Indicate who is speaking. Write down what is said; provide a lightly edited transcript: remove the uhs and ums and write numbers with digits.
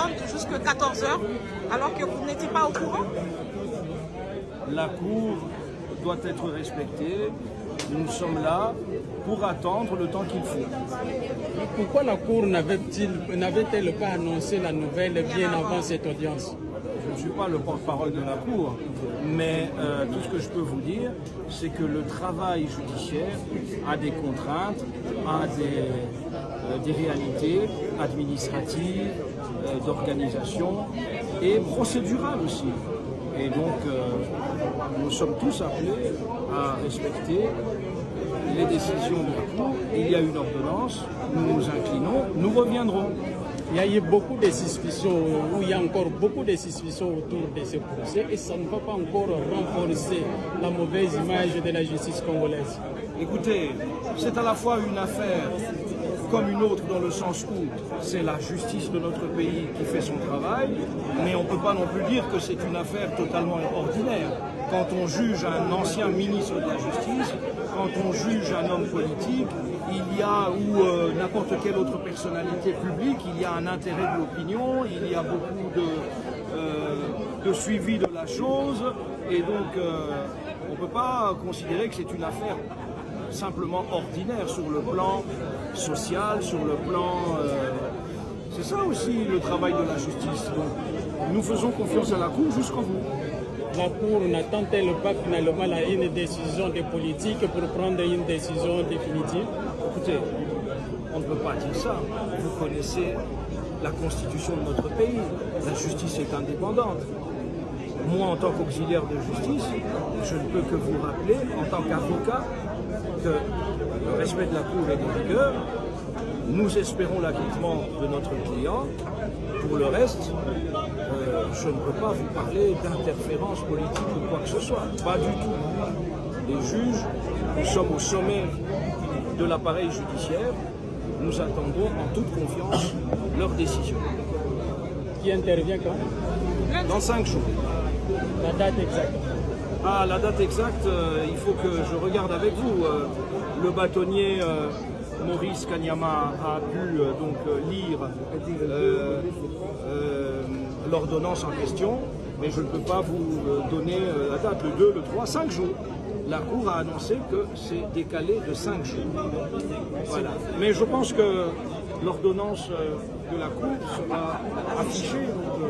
Speaker 1: attendre jusqu'à 14 h alors que vous n'étiez pas au courant?
Speaker 2: La Cour doit être respectée. Nous sommes là pour attendre le temps qu'il faut.
Speaker 3: Pourquoi la Cour n'avait-elle pas annoncé la nouvelle bien avant cette audience?
Speaker 2: Je ne suis pas le porte-parole de la Cour, mais tout ce que je peux vous dire, c'est que le travail judiciaire a des contraintes, a des réalités administratives, d'organisation et procédurales aussi. Et donc, nous sommes tous appelés à respecter les décisions de la Cour. Il y a une ordonnance, nous nous inclinons, nous reviendrons.
Speaker 3: Il y a eu beaucoup de suspicions, ou il y a encore beaucoup de suspicions autour de ce procès, et ça ne va pas encore renforcer la mauvaise image de la justice congolaise.
Speaker 2: Écoutez, c'est à la fois une affaire comme une autre dans le sens où c'est la justice de notre pays qui fait son travail, mais on ne peut pas non plus dire que c'est une affaire totalement ordinaire. Quand on juge un ancien ministre de la Justice, quand on juge un homme politique, il y a, ou n'importe quelle autre personnalité publique, il y a un intérêt de l'opinion, il y a beaucoup de suivi de la chose, et donc on ne peut pas considérer que c'est une affaire simplement ordinaire sur le plan social, sur le plan... c'est ça aussi le travail de la justice. Donc, nous faisons confiance à la Cour jusqu'au bout.
Speaker 3: La Cour n'attend-elle pas finalement une décision des politiques pour prendre une décision définitive?
Speaker 2: Écoutez, on ne peut pas dire ça. Vous connaissez la constitution de notre pays. La justice est indépendante. Moi, en tant qu'auxiliaire de justice, je ne peux que vous rappeler, en tant qu'avocat, que le respect de la Cour est de rigueur. Nous espérons l'acquittement de notre client. Pour le reste, je ne peux pas vous parler d'interférence politique ou quoi que ce soit. Pas du tout. Les juges, nous sommes au sommet de l'appareil judiciaire. Nous attendons en toute confiance leur décision.
Speaker 3: Qui intervient quand?
Speaker 2: Dans 5 jours.
Speaker 3: La date exacte?
Speaker 2: Ah, la date exacte, il faut que je regarde avec vous. Le bâtonnier Maurice Kanyama a pu donc lire l'ordonnance en question, mais je ne peux pas vous donner la date, le 2, le 3, 5 jours. La Cour a annoncé que c'est décalé de 5 jours. Voilà. Mais je pense que l'ordonnance de la Cour sera affichée. Donc,